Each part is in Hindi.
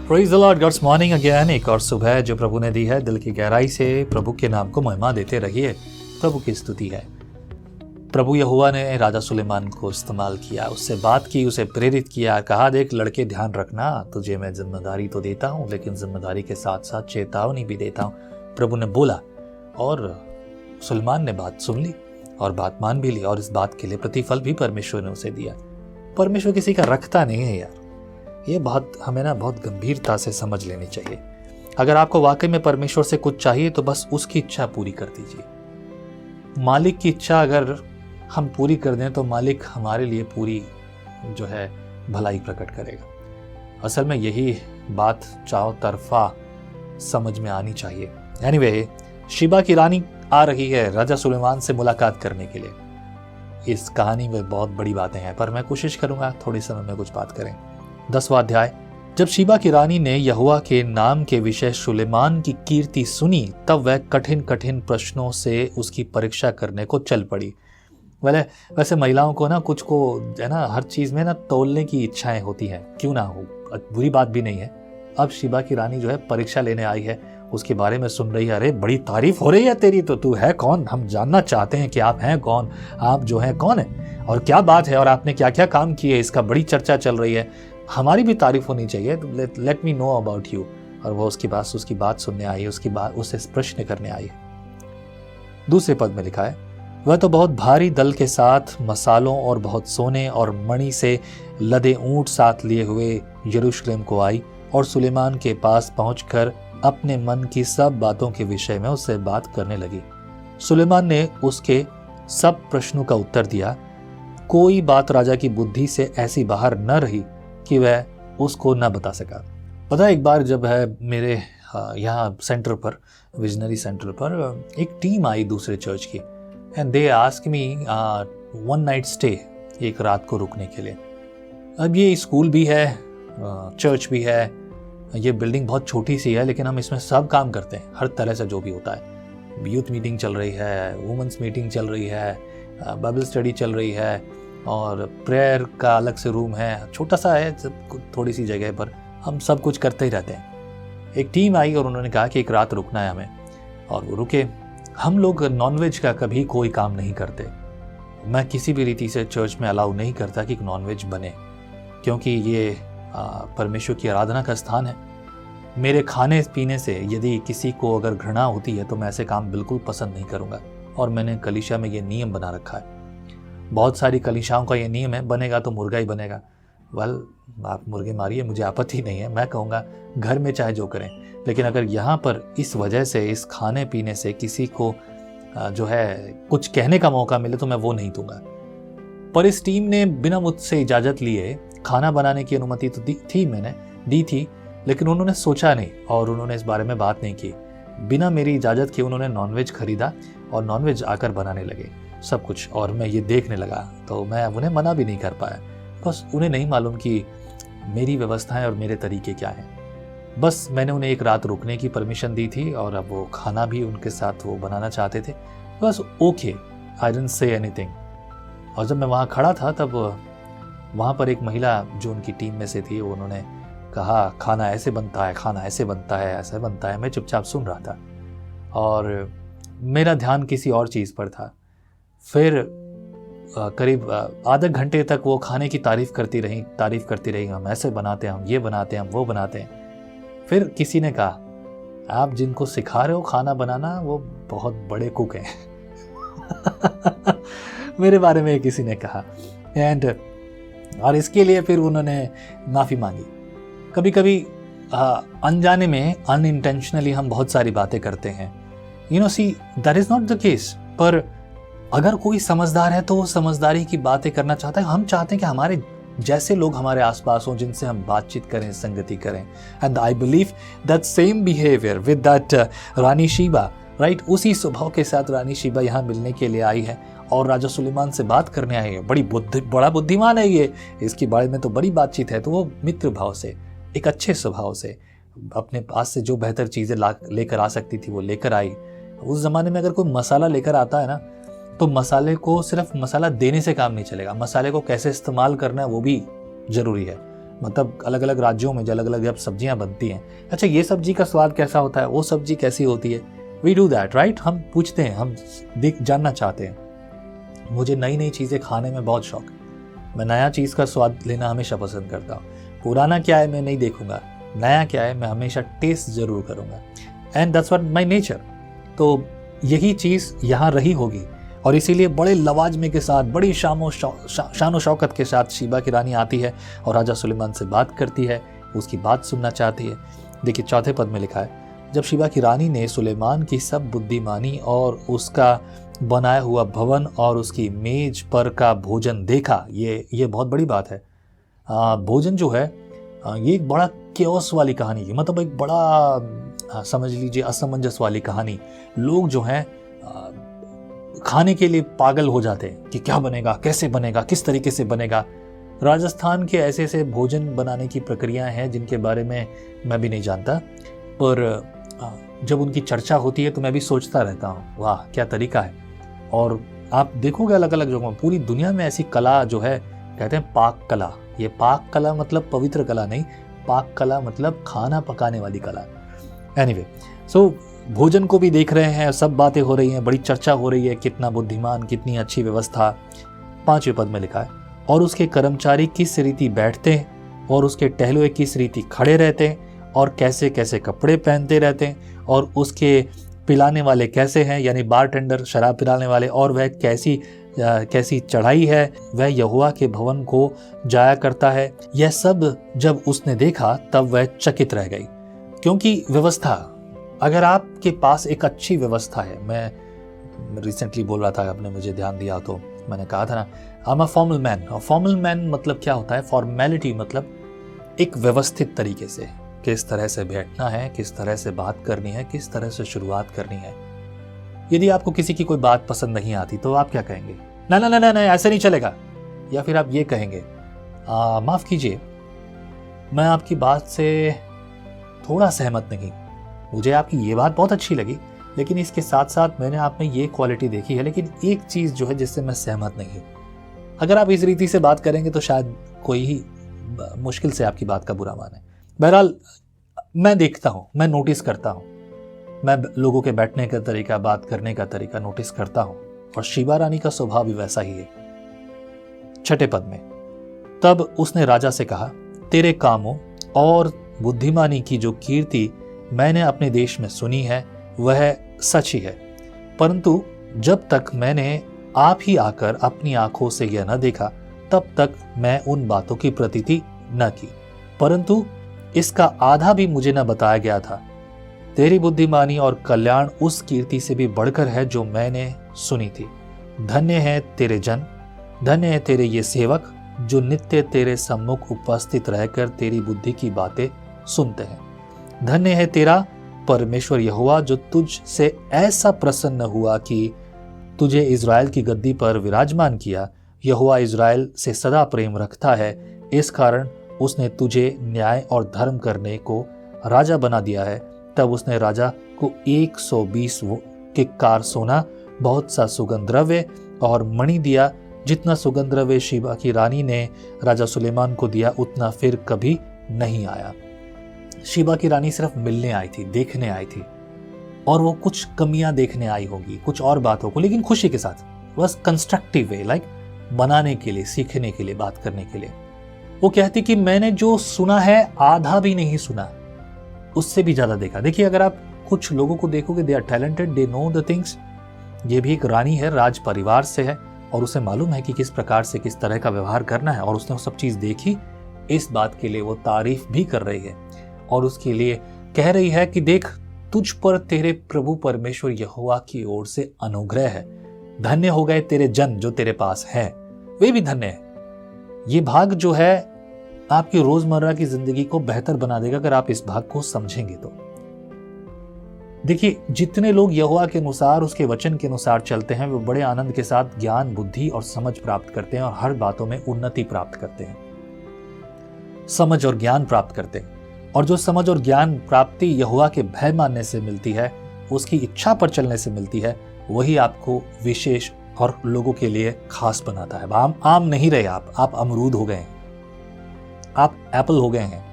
Praise the Lord, God's morning again. एक और सुबह जो प्रभु ने दी है, दिल की गहराई से प्रभु के नाम को महिमा देते रहिए। प्रभु की स्तुति है। प्रभु यहोवा ने राजा सुलेमान को इस्तेमाल किया, उससे बात की, उसे प्रेरित किया, कहा देख लड़के ध्यान रखना, तुझे मैं जिम्मेदारी तो देता हूँ लेकिन जिम्मेदारी के साथ साथ चेतावनी भी देता हूँ। प्रभु ने बोला और सुलेमान ने बात सुन ली और बात मान भी ली, और इस बात के लिए प्रतिफल भी परमेश्वर ने उसे दिया। परमेश्वर किसी का रखता नहीं है यार, ये बात हमें बहुत गंभीरता से समझ लेनी चाहिए। अगर आपको वाकई में परमेश्वर से कुछ चाहिए तो बस उसकी इच्छा पूरी कर दीजिए। मालिक की इच्छा अगर हम पूरी कर दें तो मालिक हमारे लिए पूरी जो है भलाई प्रकट करेगा। असल में यही बात चारों तरफा समझ में आनी चाहिए। एनीवे, शिबा की रानी आ रही है राजा सुलेमान से मुलाकात करने के लिए। इस कहानी में बहुत बड़ी बातें हैं, पर मैं कोशिश करूंगा थोड़ी समय में कुछ बात करें। 10वां अध्याय। जब शिबा की रानी ने यहोवा के नाम के विषय सुलेमान की कीर्ति सुनी, तब वह कठिन कठिन प्रश्नों से उसकी परीक्षा करने को चल पड़ी। वैसे महिलाओं को ना कुछ को है ना, हर चीज में ना तोलने की इच्छाएं होती हैं, क्यों ना हो, बुरी बात भी नहीं है। अब शिबा की रानी जो है परीक्षा लेने आई है, उसके बारे में सुन रही है। अरे बड़ी तारीफ हो रही है तेरी, तो तू है कौन? हम जानना चाहते हैं कि आप हैं कौन, आप जो है कौन है और क्या बात है और आपने क्या क्या काम किए, इसका बड़ी चर्चा चल रही है, हमारी भी तारीफ होनी चाहिए, तो let me know about you. और वो उसकी बात सुनने आई, उसकी बात उससे प्रश्न करने आई है। दूसरे पद में लिखा है, वह तो बहुत भारी दल के साथ मसालों और बहुत सोने और मणि से लदे ऊंट साथ लिए हुए यरूशलेम को आई और सुलेमान के पास पहुंचकर अपने मन की सब बातों के विषय में उससे बात करने लगी। सुलेमान ने उसके सब प्रश्नों का उत्तर दिया। कोई बात राजा की बुद्धि से ऐसी बाहर न रही कि वह उसको न बता सका। पता है, एक बार जब है मेरे यहाँ सेंटर पर, विजनरी सेंटर पर एक टीम आई दूसरे चर्च की, and they ask me one night stay, एक रात को रुकने के लिए। अब ये स्कूल भी है, चर्च भी है, ये बिल्डिंग बहुत छोटी सी है, लेकिन हम इसमें सब काम करते हैं, हर तरह से जो भी होता है। यूथ मीटिंग चल रही है, वुमेंस मीटिंग चल रही है, बाइबल स्टडी चल रही है, और प्रेयर का अलग से रूम है, छोटा सा है, थोड़ी सी जगह पर हम सब कुछ करते ही रहते हैं। एक टीम आई और उन्होंने कहा कि एक रात रुकना है हमें, और वो रुके। हम लोग नॉनवेज का कभी कोई काम नहीं करते। मैं किसी भी रीति से चर्च में अलाउ नहीं करता कि नॉनवेज बने, क्योंकि ये परमेश्वर की आराधना का स्थान है। मेरे खाने पीने से यदि किसी को अगर घृणा होती है तो मैं ऐसे काम बिल्कुल पसंद नहीं करूँगा, और मैंने कलीसिया में ये नियम बना रखा है। बहुत सारी कलीसियाओं का ये नियम है, बनेगा तो मुर्गा ही बनेगा। आप मुर्गे मारिए, मुझे आपत्ति नहीं है, मैं कहूँगा घर में चाहे जो करें, लेकिन अगर यहाँ पर इस वजह से, इस खाने पीने से किसी को जो है कुछ कहने का मौका मिले तो मैं वो नहीं दूंगा। पर इस टीम ने बिना मुझसे इजाज़त लिए खाना बनाने की अनुमति तो मैंने दी थी, लेकिन उन्होंने सोचा नहीं और उन्होंने इस बारे में बात नहीं की। बिना मेरी इजाज़त के उन्होंने नॉनवेज खरीदा और नॉनवेज आकर बनाने लगे सब कुछ, और मैं ये देखने लगा, तो मैं उन्हें मना भी नहीं कर पाया, बस उन्हें नहीं मालूम कि मेरी व्यवस्थाएं और मेरे तरीके क्या हैं। बस मैंने उन्हें एक रात रुकने की परमिशन दी थी, और अब वो खाना भी उनके साथ वो बनाना चाहते थे, बस okay, I didn't say anything. और जब मैं वहाँ खड़ा था तब वहाँ पर एक महिला जो उनकी टीम में से थी, उन्होंने कहा खाना ऐसे बनता है, खाना ऐसे बनता है, ऐसे बनता है। मैं चुपचाप सुन रहा था और मेरा ध्यान किसी और चीज़ पर था। फिर करीब आधे घंटे तक वो खाने की तारीफ करती रही, हम ऐसे बनाते हैं, हम ये बनाते हैं, हम वो बनाते हैं। फिर किसी ने कहा, आप जिनको सिखा रहे हो खाना बनाना वो बहुत बड़े कुक हैं। मेरे बारे में किसी ने कहा, और इसके लिए फिर उन्होंने माफ़ी मांगी। कभी कभी अनजाने में, अनइंटेंशनली हम बहुत सारी बातें करते हैं। That is not the case. पर अगर कोई समझदार है तो वो समझदारी की बातें करना चाहता है। हम चाहते हैं कि हमारे जैसे लोग हमारे आसपास हों, जिनसे हम बातचीत करें, संगति करें। And I believe that same behaviour with that रानी शीबा, राइट? उसी स्वभाव के साथ रानी शीबा यहाँ मिलने के लिए आई है और राजा सुलेमान से बात करने आई है। बड़ा बुद्धिमान है ये, इसके बारे में तो बड़ी बातचीत है। तो वो मित्र भाव से, एक अच्छे स्वभाव से, अपने पास से जो बेहतर चीज़ें लेकर आ सकती थी वो लेकर आई। उस ज़माने में अगर कोई मसाला लेकर आता है ना, तो मसाले को सिर्फ मसाला देने से काम नहीं चलेगा, मसाले को कैसे इस्तेमाल करना है वो भी ज़रूरी है। मतलब अलग अलग राज्यों में जो अलग अलग जब सब्जियां बनती हैं, अच्छा ये सब्जी का स्वाद कैसा होता है, वो सब्जी कैसी होती है, वी डू दैट राइट। हम पूछते हैं, हम जानना चाहते हैं। मुझे नई नई चीज़ें खाने में बहुत शौक है। मैं नया चीज़ का स्वाद लेना हमेशा पसंद करता हूँ। पुराना क्या है मैं नहीं देखूंगा, नया क्या है मैं हमेशा टेस्ट जरूर करूंगा। And that's what my nature. तो यही चीज़ यहाँ रही होगी और इसीलिए बड़े लवाजमे के साथ, बड़ी शान शौकत के साथ शीबा की रानी आती है और राजा सुलेमान से बात करती है, उसकी बात सुनना चाहती है। देखिए चौथे पद में लिखा है, जब शीबा की रानी ने सुलेमान की सब बुद्धिमानी और उसका बनाया हुआ भवन और उसकी मेज पर का भोजन देखा, ये बहुत बड़ी बात है। भोजन जो है ये एक बड़ा केओस वाली कहानी है, मतलब एक बड़ा समझ लीजिए असमंजस वाली कहानी। लोग जो हैं खाने के लिए पागल हो जाते हैं कि क्या बनेगा, कैसे बनेगा, किस तरीके से बनेगा। राजस्थान के ऐसे ऐसे भोजन बनाने की प्रक्रियाएं हैं जिनके बारे में मैं भी नहीं जानता, पर जब उनकी चर्चा होती है तो मैं भी सोचता रहता हूँ, वाह क्या तरीका है। और आप देखोगे अलग अलग जगहों, पूरी दुनिया में ऐसी कला जो है, कहते हैं पाक कला। ये पाक कला मतलब पवित्र कला नहीं, पाक कला मतलब खाना पकाने वाली कला। एनीवे, सो भोजन को भी देख रहे हैं, सब बातें हो रही हैं, बड़ी चर्चा हो रही है, कितना बुद्धिमान, कितनी अच्छी व्यवस्था। 5वें पद में लिखा है, और उसके कर्मचारी किस रीति बैठते हैं और उसके टहलुए किस रीति खड़े रहते हैं और कैसे कैसे कपड़े पहनते रहते हैं और उसके पिलाने वाले कैसे हैं, यानी बारटेंडर, शराब पिलाने वाले, और वह कैसी चढ़ाई है, वह यहोवा के भवन को जाया करता है। यह सब जब उसने देखा तब वह चकित रह गई, क्योंकि व्यवस्था, अगर आपके पास एक अच्छी व्यवस्था है, मैं रिसेंटली बोल रहा था, आपने मुझे ध्यान दिया तो मैंने कहा था ना, I am a formal man. और फॉर्मल मैन मतलब क्या होता है, फॉर्मेलिटी मतलब एक व्यवस्थित तरीके से, किस तरह से बैठना है, किस तरह से बात करनी है, किस तरह से शुरुआत करनी है। यदि आपको किसी की कोई बात पसंद नहीं आती तो आप क्या कहेंगे, ना ना ना ना, ना ऐसे नहीं चलेगा, या फिर आप ये कहेंगे, माफ कीजिए मैं आपकी बात से थोड़ा सहमत नहीं, मुझे आपकी ये बात बहुत अच्छी लगी, लेकिन इसके साथ साथ मैंने आप में ये क्वालिटी देखी है, लेकिन एक चीज़ जो है जिससे मैं सहमत नहीं हूँ। अगर आप इस रीति से बात करेंगे तो शायद कोई ही मुश्किल से आपकी बात का बुरा माने। बहरहाल मैं देखता हूँ, मैं नोटिस करता हूँ, मैं लोगों के बैठने का तरीका, बात करने का तरीका नोटिस करता हूँ, और शीबा रानी का स्वभाव भी वैसा ही है। 6ठे पद में, तब उसने राजा से कहा, तेरे कामों और बुद्धिमानी की जो कीर्ति मैंने अपने देश में सुनी है वह सच ही है, परंतु जब तक मैंने आप ही आकर अपनी आंखों से यह न देखा तब तक मैं उन बातों की प्रतीति न की, परंतु इसका आधा भी मुझे न बताया गया था। तेरी बुद्धिमानी और कल्याण उस कीर्ति से भी बढ़कर है जो मैंने सुनी थी। धन्य है तेरे जन, धन्य है तेरे ये सेवक जो नित्य तेरे सम्मुख उपस्थित रहकर तेरी बुद्धि की बातें सुनते हैं। धन्य है तेरा परमेश्वर यहोवा जो तुझ से ऐसा प्रसन्न हुआ कि तुझे इज़राइल की गद्दी पर विराजमान किया। यहोवा इज़राइल से सदा प्रेम रखता है, इस कारण उसने तुझे न्याय और धर्म करने को राजा बना दिया है। तब उसने राजा को 120 किक्कार सोना, बहुत सा सुगंध द्रव्य और मणि दिया। जितना सुगंध द्रव्य शीबा की रानी ने राजा सुलेमान को दिया उतना फिर कभी नहीं आया। शीबा की रानी सिर्फ मिलने आई थी, देखने आई थी, और वो कुछ कमियां देखने आई होगी, कुछ और बातों को, लेकिन खुशी के साथ, बस कंस्ट्रक्टिव वे, लाइक बनाने के लिए, सीखने के लिए, बात करने के लिए। वो कहती कि मैंने जो सुना है आधा भी नहीं सुना, उससे भी ज्यादा देखा। देखिए अगर आप कुछ लोगों को देखोगे, they are talented, they know the things. ये भी एक रानी है, राज परिवार से है, और उसे मालूम है कि किस प्रकार से, किस तरह का व्यवहार करना है, और उसने वो सब चीज देखी। इस बात के लिए वो तारीफ भी कर रही है और उसके लिए कह रही है कि देख, तुझ पर तेरे प्रभु परमेश्वर यहोवा की ओर से अनुग्रह है। धन्य हो गए तेरे जन जो तेरे पास है, वे भी धन्य है। ये भाग जो है आपकी रोजमर्रा की जिंदगी को बेहतर बना देगा अगर आप इस भाग को समझेंगे तो। देखिए, जितने लोग यहोवा के अनुसार, उसके वचन के अनुसार चलते हैं, वे बड़े आनंद के साथ ज्ञान, बुद्धि और समझ प्राप्त करते हैं और हर बातों में उन्नति प्राप्त करते हैं, समझ और ज्ञान प्राप्त करते हैं। और जो समझ और ज्ञान प्राप्ति यहोवा के भय मानने से मिलती है, उसकी इच्छा पर चलने से मिलती है, वही आपको विशेष और लोगों के लिए खास बनाता है। आम नहीं रहे आप अमरूद हो गए। आप एप्पल हो गए हैं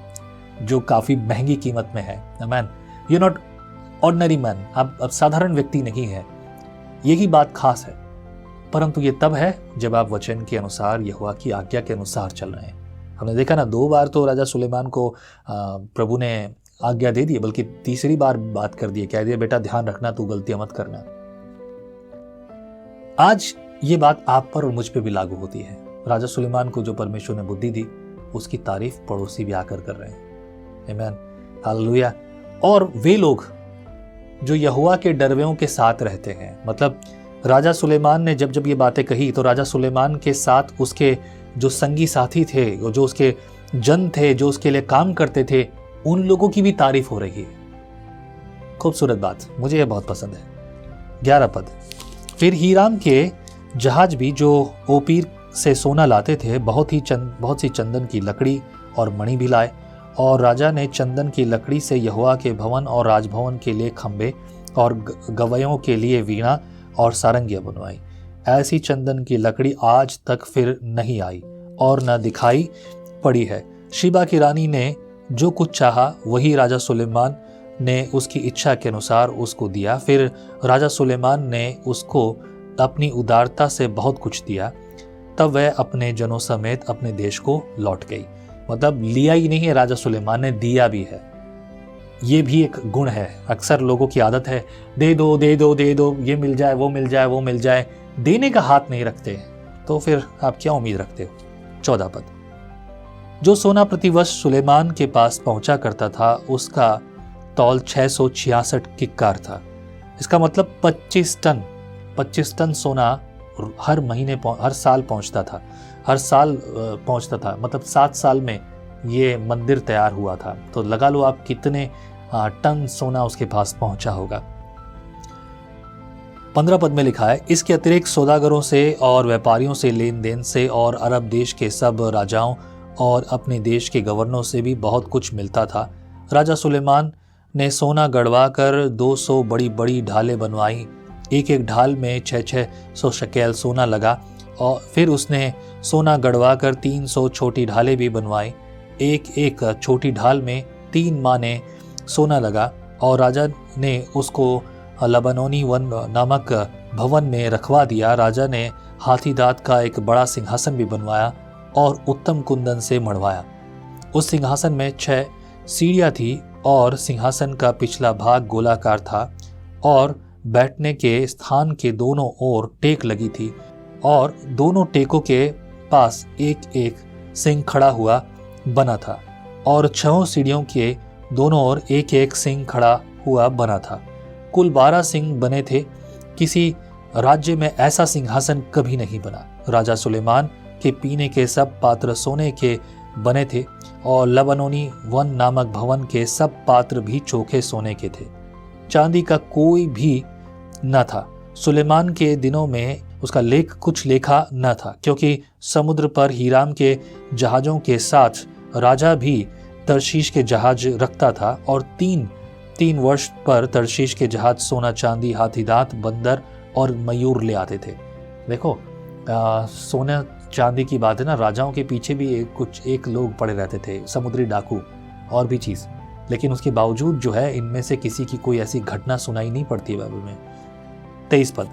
जो काफ़ी महंगी कीमत में है। आमेन। यू नॉट ऑर्डिनरी मैन, आप अब साधारण व्यक्ति नहीं है। यही बात खास है, परंतु ये तब है जब आप वचन के अनुसार, यहोवा की आज्ञा के अनुसार चल रहे हैं। हमने देखा ना, 2 बार तो राजा सुलेमान को प्रभु ने आज्ञा दे दी, बल्कि तीसरी बार बात कर दी, कह दिया बेटा ध्यान रखना, तू गलतियां मत करना। आज ये बात आप पर और मुझ पे भी लागू होती है। राजा सुलेमान को जो परमेश्वर ने बुद्धि दी, उसकी तारीफ पड़ोसी भी आकर कर रहे हैं। आमीन, हालेलुया। और वे लोग जो यहोवा के डरवेों के साथ रहते हैं, मतलब राजा सुलेमान ने जब जब ये बातें कही तो राजा सुलेमान के साथ उसके जो संगी साथी थे, जो उसके जन थे, जो उसके लिए काम करते थे, उन लोगों की भी तारीफ हो रही है। खूबसूरत बात, मुझे यह बहुत पसंद है। 11 पद, फिर हीराम के जहाज भी जो ओपीर से सोना लाते थे, बहुत सी चंदन की लकड़ी और मणि भी लाए, और राजा ने चंदन की लकड़ी से यहोवा के भवन और राजभवन के लिए खंबे और गवयों के लिए वीणा और सारंगियां बनवाई। ऐसी चंदन की लकड़ी आज तक फिर नहीं आई और न दिखाई पड़ी है। शीबा की रानी ने जो कुछ चाहा वही राजा सुलेमान ने उसकी इच्छा के अनुसार उसको दिया। फिर राजा सुलेमान ने उसको अपनी उदारता से बहुत कुछ दिया। तब वह अपने जनों समेत अपने देश को लौट गई। मतलब लिया ही नहीं है राजा सुलेमान ने, दिया भी है। ये भी एक गुण है। अक्सर लोगों की आदत है, दे दो दे दो दे दो, ये मिल जाए वो मिल जाए वो मिल जाए, देने का हाथ नहीं रखते, तो फिर आप क्या उम्मीद रखते हो। 14 पद, जो सोना प्रतिवर्ष सुलेमान के पास पहुंचा करता था उसका तौल 666 किक्कार था। इसका मतलब 25 टन सोना हर साल पहुंचता था। मतलब 7 साल में ये मंदिर तैयार हुआ था। तो लगा लो आप कितने टन सोना उसके पास पहुंचा होगा। 15 पद में लिखा है, इसके अतिरिक्त सौदागरों से और व्यापारियों से लेन देन से और अरब देश के सब राजाओं और अपने देश के गवर्नरों से भी बहुत कुछ मिलता था। राजा सुलेमान ने सोना गढ़वा कर 200 बड़ी बड़ी ढालें बनवाई। एक एक ढाल में 600 शकेल सोना लगा। और फिर उसने सोना गढ़वा कर 300 छोटी ढालें भी बनवाई। एक एक छोटी ढाल में 3 माने सोना लगा। और राजा ने उसको लबनोनी वन नामक भवन में रखवा दिया। राजा ने हाथी दांत का एक बड़ा सिंहासन भी बनवाया और उत्तम कुंदन से मढ़वाया। उस सिंहासन में 6 सीढ़ियां थी और सिंहासन का पिछला भाग गोलाकार था और बैठने के स्थान के दोनों ओर टेक लगी थी और दोनों टेकों के पास एक एक सिंह खड़ा हुआ बना था और 6 सीढ़ियों के दोनों ओर एक एक सिंह खड़ा हुआ बना था। कुल 12 सिंह बने थे। किसी राज्य में ऐसा सिंहासन कभी नहीं बना। राजा सुलेमान के पीने के सब पात्र सोने के बने थे और लबनोनी वन नामक भवन के सब पात्र भी चोखे सोने के थे। चांदी का कोई भी न था। सुलेमान के दिनों में उसका कुछ लेखा न था, क्योंकि समुद्र पर हीराम के जहाजों के साथ राजा भी तर्शीश के जहाज रखता था और 3 वर्ष पर तर्शीश के जहाज सोना चांदी हाथीदांत बंदर और मयूर ले आते थे। देखो सोना चांदी की बात है ना, राजाओं के पीछे भी एक लोग पड़े रहते थे, समुद्री डाकू और भी चीज़। लेकिन उसके बावजूद जो है इनमें से किसी की कोई ऐसी घटना सुनाई नहीं पड़ती बाइबल में। 23 पद,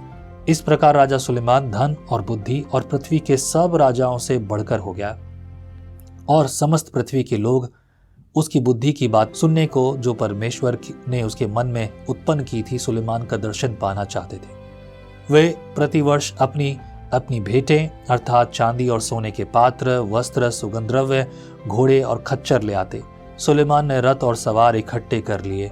इस प्रकार राजा सुलेमान धन और बुद्धि और पृथ्वी के सब राजाओं से बढ़कर हो गया और समस्त पृथ्वी के लोग उसकी बुद्धि की बात सुनने को जो परमेश्वर ने उसके मन में उत्पन्न की थी सुलेमान का दर्शन पाना चाहते थे। वे प्रतिवर्ष अपनी भेंटें अर्थात चांदी और सोने के पात्र, वस्त्र, सुगंधद्रव्य, घोड़े और खच्चर ले आते। सुलेमान ने रथ और सवार इकट्ठे कर लिए।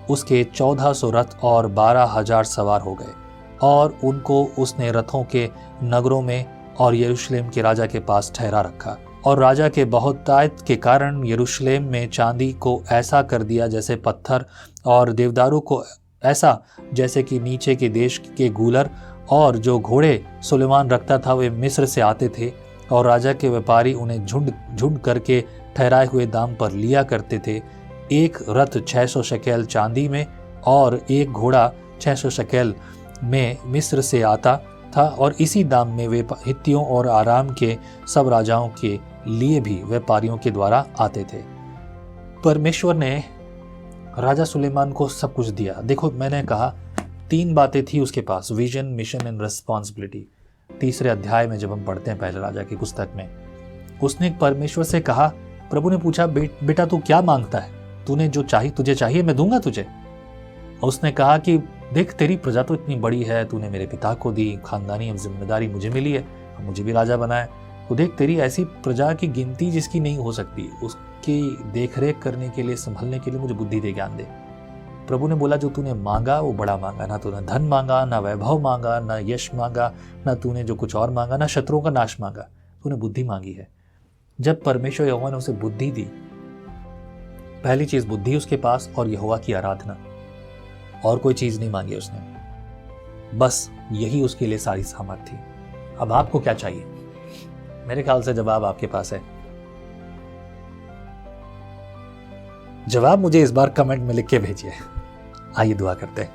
उसके 1400 रथ और 12,000 सवार हो गए और उनको उसने रथों के नगरों में और यरूशलेम के राजा के पास ठहरा रखा। और राजा के बहुतायत के कारण यरूशलेम में चांदी को ऐसा कर दिया जैसे पत्थर और देवदारू को ऐसा जैसे कि नीचे के देश के गूलर। और जो घोड़े सुलेमान रखता था वे मिस्र से आते थे और राजा के व्यापारी उन्हें झुंड करके ठहराए हुए दाम पर लिया करते थे। एक रथ 600 शकेल चांदी में और एक घोड़ा 600 शकेल में मिस्र से आता था और इसी दाम में वे हित्तियों और आराम के सब राजाओं के लिए भी व्यापारियों के द्वारा आते थे। परमेश्वर ने राजा सुलेमान को सब कुछ दिया। देखो, मैंने कहा 3 बातें थी उसके पास, विजन, मिशन एंड रिस्पॉन्सिबिलिटी। 3रे अध्याय में जब हम पढ़ते हैं पहले राजा की पुस्तक में, उसने परमेश्वर से कहा, प्रभु ने पूछा, बेटा तू क्या मांगता है? तूने जो तुझे चाहिए मैं दूंगा तुझे। उसने कहा कि देख, तेरी प्रजा तो इतनी बड़ी है, तूने मेरे पिता को दी, खानदानी जिम्मेदारी मुझे मिली है, मुझे भी राजा बनाया। तो देख, तेरी ऐसी प्रजा की गिनती जिसकी नहीं हो सकती, उसकी देखरेख करने के लिए, संभलने के लिए मुझे बुद्धि दे, ज्ञान दे। प्रभु ने बोला, जो तूने मांगा वो बड़ा मांगा। ना तूने धन मांगा, ना वैभव मांगा, ना यश मांगा, ना तूने जो कुछ और मांगा, ना शत्रुओं का नाश मांगा, तूने बुद्धि मांगी है। जब परमेश्वर यहोवा ने उसे बुद्धि दी, पहली चीज बुद्धि उसके पास और यहोवा की आराधना, और कोई चीज नहीं मांगी उसने, बस यही उसके लिए सारी सामर्थ थी। अब आपको क्या चाहिए? मेरे ख्याल से जवाब आपके पास है। जवाब मुझे इस बार कमेंट में लिख के भेजिए। आइए दुआ करते हैं।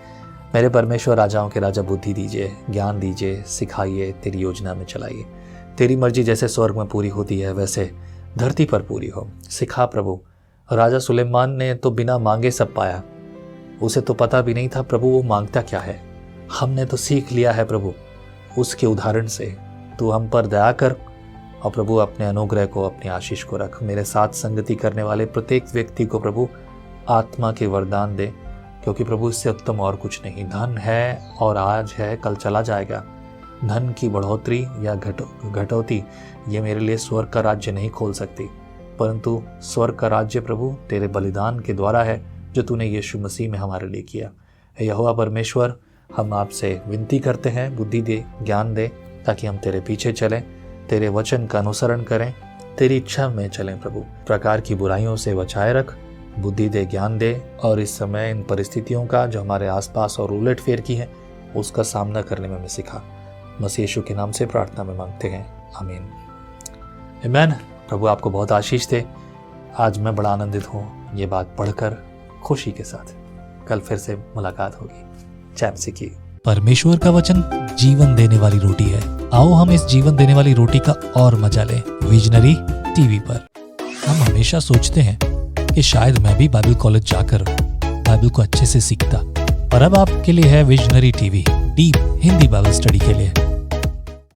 मेरे परमेश्वर, राजाओं के राजा, बुद्धि दीजिए, ज्ञान दीजिए, सिखाइए, तेरी योजना में चलाइए। तेरी मर्जी जैसे स्वर्ग में पूरी होती है वैसे धरती पर पूरी हो। सिखा प्रभु। राजा सुलेमान ने तो बिना मांगे सब पाया, उसे तो पता भी नहीं था प्रभु वो मांगता क्या है। हमने तो सीख लिया है प्रभु उसके उदाहरण से। तू हम पर दया कर और प्रभु अपने अनुग्रह को, अपनी आशीष को रख। मेरे साथ संगति करने वाले प्रत्येक व्यक्ति को प्रभु आत्मा के वरदान दे, क्योंकि प्रभु इससे उत्तम और कुछ नहीं। धन है और आज है, कल चला जाएगा। धन की बढ़ोतरी या घटौती ये मेरे लिए स्वर्ग का राज्य नहीं खोल सकती, परंतु स्वर्ग का राज्य प्रभु तेरे बलिदान के द्वारा है जो तूने यीशु मसीह में हमारे लिए किया। यहोवा परमेश्वर, हम आपसे विनती करते हैं, बुद्धि दे, ज्ञान दे, ताकि हम तेरे पीछे चलें, तेरे वचन का अनुसरण करें, तेरी इच्छा में चलें प्रभु। प्रकार की बुराइयों से बचाए रख, बुद्धि दे, ज्ञान दे, और इस समय इन परिस्थितियों का जो हमारे आसपास और उलट फेर की है उसका सामना करने में हमें सिखा। मसीह यीशु के नाम से प्रार्थना में मांगते हैं, आमीन। आमीन। प्रभु आपको बहुत आशीष दे। आज मैं बड़ा आनंदित हूँ ये बात पढ़कर, खुशी के साथ। कल फिर से मुलाकात होगी। जय मसीह की। परमेश्वर का वचन जीवन देने वाली रोटी है। आओ हम इस जीवन देने वाली रोटी का और मजा लें विजनरी टीवी पर। हम हमेशा सोचते हैं कि शायद मैं भी बाइबल कॉलेज जाकर बाइबल को अच्छे से सीखता, पर अब आपके लिए है visionary TV, deep Hindi Bible study के लिए।